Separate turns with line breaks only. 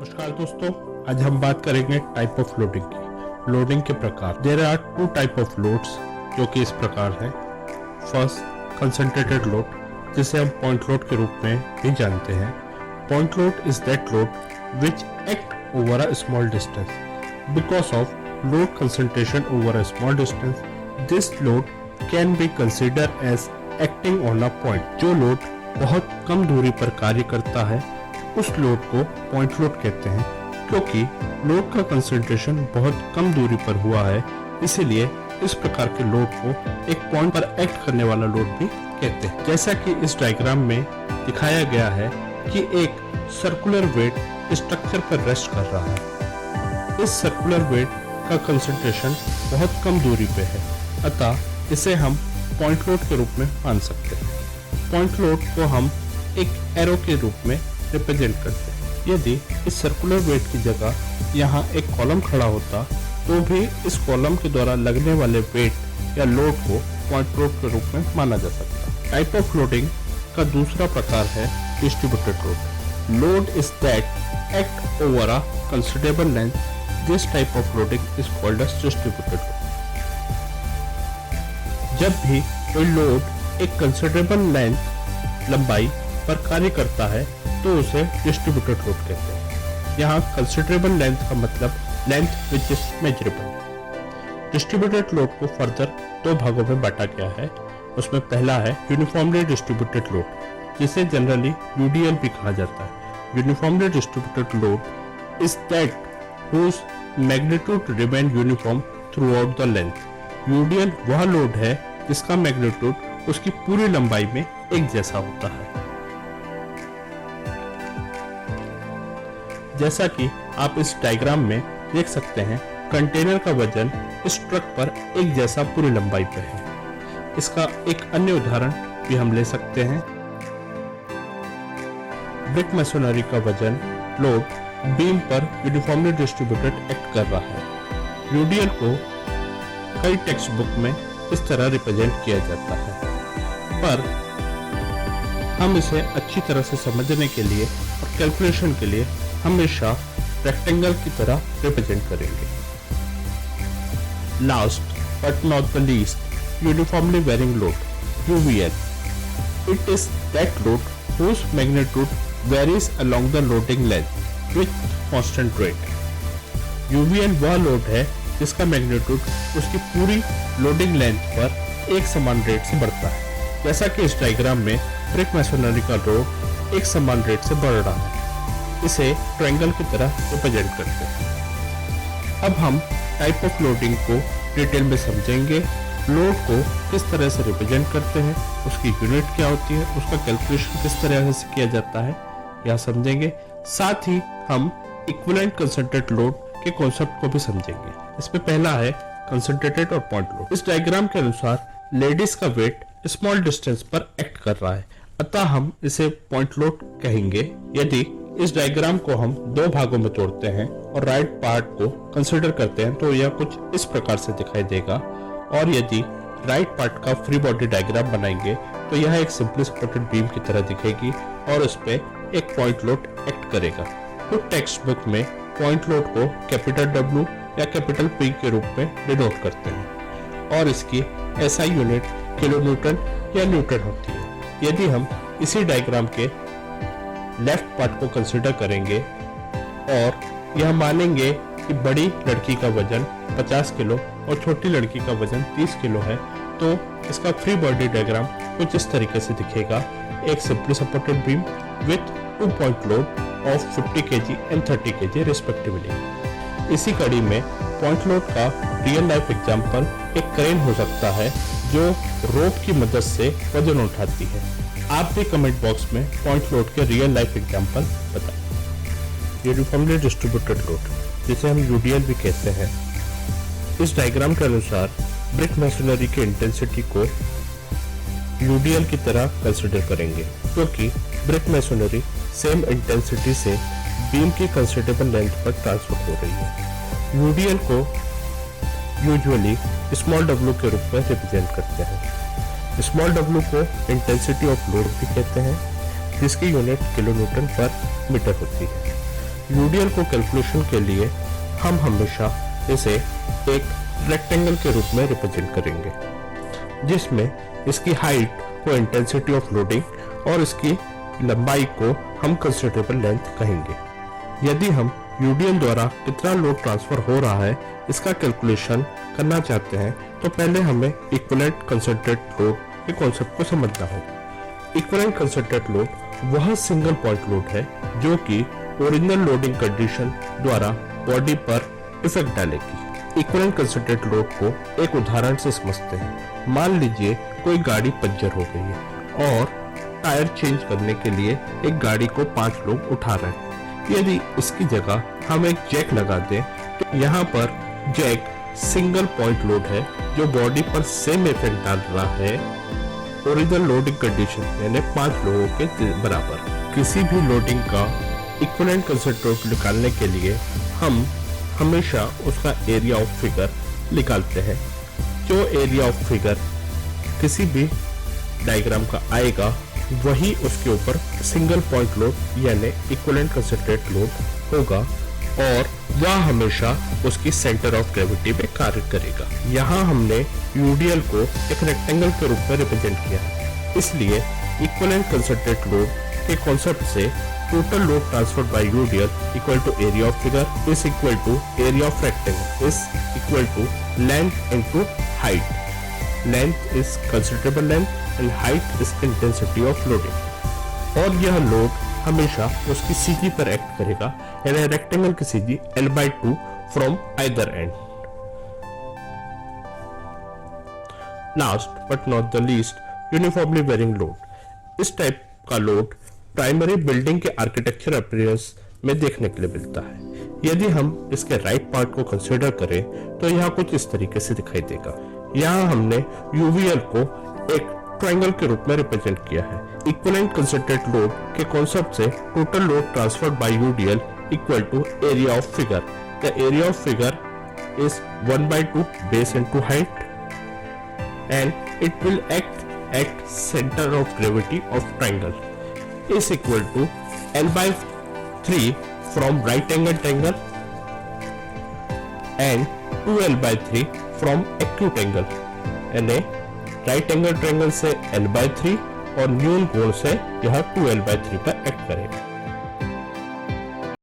नमस्कार दोस्तों, आज हम बात करेंगे टाइप ऑफ लोडिंग की। लोडिंग के प्रकार। There are two type of loads जो कि इस प्रकार है। फर्स्ट, कंसंट्रेटेड लोड, जिसे हम पॉइंट लोड के रूप में भी जानते हैं। Point load is that load which act over a small distance because of load concentration over a small distance. This load can be consider as acting on a point. जो load बहुत कम दूरी पर कार्य करता है उस लोड को पॉइंट लोड कहते हैं। क्योंकि लोड का कंसंट्रेशन बहुत कम दूरी पर हुआ है, इसीलिए इस प्रकार के लोड को एक पॉइंट पर एक्ट करने वाला लोड भी कहते हैं। जैसा कि इस डायग्राम में दिखाया गया है कि एक सर्कुलर वेट स्ट्रक्चर पर रेस्ट कर रहा है। इस सर्कुलर वेट का कंसंट्रेशन बहुत कम दूरी पे है, अतः इसे हम पॉइंट लोड के रूप में मान सकते हैं। पॉइंट लोड को हम एक एरो के रूप में रिप्रेजेंट करते हैं। यदि इस सर्कुलर वेट की जगह यहाँ एक कॉलम खड़ा होता तो भी इस कॉलम के द्वारा लगने वाले वेट या लोड को पॉइंट लोड के रूप में माना जा सकता है। टाइप ऑफ लोडिंग का दूसरा प्रकार है distributed load. Load is that act over a considerable length. This type of loading is called as distributed load. जब भी कोई लोड एक कंसिडरेबल लेंथ लंबाई पर कार्य करता है तो उसे डिस्ट्रीब्यूटेड लोड कहते हैं। यहाँ कंसिडरेबल लेंथ का मतलब length which is measurable. Distributed load को फर्दर दो भागों में बांटा गया है। उसमें पहला है यूनिफॉर्मली डिस्ट्रीब्यूटेड लोड, जिसे जनरली यूडीएल भी कहा जाता है। Uniformly distributed load is that whose magnitude remain uniform throughout the length. UDL वह लोड है जिसका मैग्नीट्यूड उसकी पूरी लंबाई में एक जैसा होता है। जैसा कि आप इस डायग्राम में देख सकते हैं, कंटेनर का वजन इस ट्रक पर एक जैसा पूरी लंबाई पे है। इसका एक अन्य उदाहरण भी हम ले सकते हैं। ब्रिक मैसोनरी का वजन लोड बीम पर यूनिफॉर्मली डिस्ट्रीब्यूटेड एक्ट कर रहा है। यूडीएल को कई टेक्स्ट बुक में इस तरह रिप्रेजेंट किया जाता है, पर हम इसे अच्छी तरह से समझने के लिए और कैलकुलेशन के लिए हमेशा रेक्टेंगल की तरह रिप्रेजेंट करेंगे। Last but not the least, uniformly varying load UVL. It is that load whose magnitude varies along the loading length with constant rate. UVL वह लोड है जिसका मैग्नीट्यूड उसकी पूरी लोडिंग लेंथ पर एक समान रेट से बढ़ता है। जैसा कि इस डायग्राम में ब्रिक मैसोनरी का लोड एक समान रेट से बढ़ रहा है। इसे ट्रायंगल की तरह रिप्रेजेंट करते हैं। अब हम टाइप ऑफ लोडिंग को डिटेल में समझेंगे। लोड को किस तरह से रिप्रेजेंट करते हैं, उसकी यूनिट क्या होती है, उसका कैलकुलेशन किस तरह से किया जाता है, यह समझेंगे। साथ ही हम इक्विवेलेंट कंसंट्रेटेड लोड के कॉन्सेप्ट को भी समझेंगे। इसमें पहला है कंसंट्रेटेड और पॉइंट लोड। इस डायग्राम के अनुसार लेडीज का वेट स्मॉल डिस्टेंस पर एक्ट कर रहा है, अतः हम इसे पॉइंट लोड कहेंगे। यदि इस डायग्राम को हम दो भागों में तोड़ते हैं और राइट पार्ट को कंसीडर करते हैं तो यह कुछ इस प्रकार से दिखाई देगा, और यदि राइट पार्ट का फ्री बॉडी डायग्राम बनाएंगे तो यह एक सिंपली सपोर्टेड बीम की तरह दिखेगी और उस पे एक पॉइंट लोड एक्ट करेगा। कुछ टेक्स्ट बुक में पॉइंट लोड को कैपिटल डब्ल्यू या कैपिटल पी के रूप में डिनोट करते हैं और इसकी एसआई यूनिट किलोन्यूटन या न्यूटन होती है। यदि हम इसी डायग्राम के लेफ्ट पार्ट को कंसीडर करेंगे और यह मानेंगे कि बड़ी लड़की का वजन 50 किलो और छोटी लड़की का वजन 30 किलो है, तो इसका फ्री बॉडी डायग्राम कुछ इस तरीके से दिखेगा। एक simply supported beam width 2 point load of 50 kg and 30 kg respectively. इसी कड़ी में पॉइंट लोड का रियल लाइफ एग्जांपल एक क्रेन हो सकता है जो रोप की मदद से वजन उठाती है। आप भी कमेंट बॉक्स में पॉइंट लोड के रियल लाइफ एग्जांपल बताएं। यूनिफॉर्मली डिस्ट्रीब्यूटेड लोड, जिसे हम यूडीएल भी कहते हैं, इस डायग्राम के अनुसार ब्रिक मैसोनरी की इंटेंसिटी को यूडीएल की तरह कंसीडर करेंगे, क्योंकि ब्रिक मैसोनरी सेम इंटेंसिटी से बीम की कंसिडरेबल लेंथ पर ट्रांसफर हो रही है। यूडीएल को यूजुअली स्मॉल डब्ल्यू के रूप में रिप्रेजेंट करते हैं। स्मॉल डब्ल्यू को इंटेंसिटी ऑफ लोड भी कहते हैं, जिसकी यूनिट किलोन्यूटन पर मीटर होती है। यूडीएल को कैलकुलेशन के लिए हम हमेशा इसे एक रेक्टेंगल के रूप में रिप्रेजेंट करेंगे, जिसमें इसकी हाइट को इंटेंसिटी ऑफ लोडिंग और इसकी लंबाई को हम कंसिडरेबल लेंथ कहेंगे। यदि हम यूडीएल द्वारा कितना लोड ट्रांसफर हो रहा है इसका कैलकुलेशन करना चाहते हैं तो पहले हमें इक्विवेलेंट कंसंट्रेट लोड के कॉन्सेप्ट को समझना होगा। इक्विवेलेंट कंसंट्रेट लोड वह सिंगल पॉइंट लोड है जो कि ओरिजिनल लोडिंग कंडीशन द्वारा बॉडी पर इफेक्ट डालेगी। इक्विवेलेंट कंसंट्रेट लोड को एक उदाहरण से समझते हैं। मान लीजिए कोई गाड़ी पंचर हो गई है और टायर चेंज करने के लिए एक गाड़ी को 5 लोग उठा रहे हैं। यदि इसकी जगह हम एक जैक लगा दें तो यहाँ पर जैक सिंगल पॉइंट लोड है जो बॉडी पर सेम इफेक्ट डाल रहा है ओरिजिनल लोडिंग कंडीशन यानी 5 लोगों के बराबर। किसी भी लोडिंग का इक्विवेलेंट कंसंट्रेट निकालने के लिए हम हमेशा उसका एरिया ऑफ फिगर निकालते हैं। जो एरिया ऑफ फिगर किसी भी डायग्राम का आएगा वही उसके ऊपर सिंगल पॉइंट लोड यानी इक्विवेलेंट कंसंट्रेट लोड होगा और वह हमेशा उसकी सेंटर ऑफ ग्रेविटी पे कार्य करेगा। यहाँ हमने यूडीएल को एक रेक्टेंगल के रूप में रिप्रेजेंट किया है, इसलिए इक्विवेलेंट कंसंट्रेट लोड के कॉन्सेप्ट से total load transferred by UDL equal to area of figure is equal to area of rectangle is equal to length into height. Length is considerable length and height is intensity of loading. और यह load हमेशा उसकी CG पर act करेगा यानी rectangle की CG L/2 from either end. Last but not the least, uniformly varying load. इस type का लोड प्राइमरी बिल्डिंग के आर्किटेक्चर अपीयरेंस में देखने के लिए मिलता है। यदि हम इसके राइट पार्ट को कंसीडर करें तो यह कुछ इस तरीके से दिखाई देगा। यहाँ हमने यूवीएल को एक ट्रायंगल के रूप में रिप्रेजेंट किया है। इक्विवेलेंट कंसंट्रेट लोड के कॉन्सेप्ट से total load transferred by UDL equal to area of figure. The area of figure is 1/2 base into height and it will act at center of gravity of triangle is equal to L/3 from right angle triangle and 2L/3 from acute angle यानी right angle triangle से L/3 और न्यून कोण से यह 2L/3 पर act करेगा।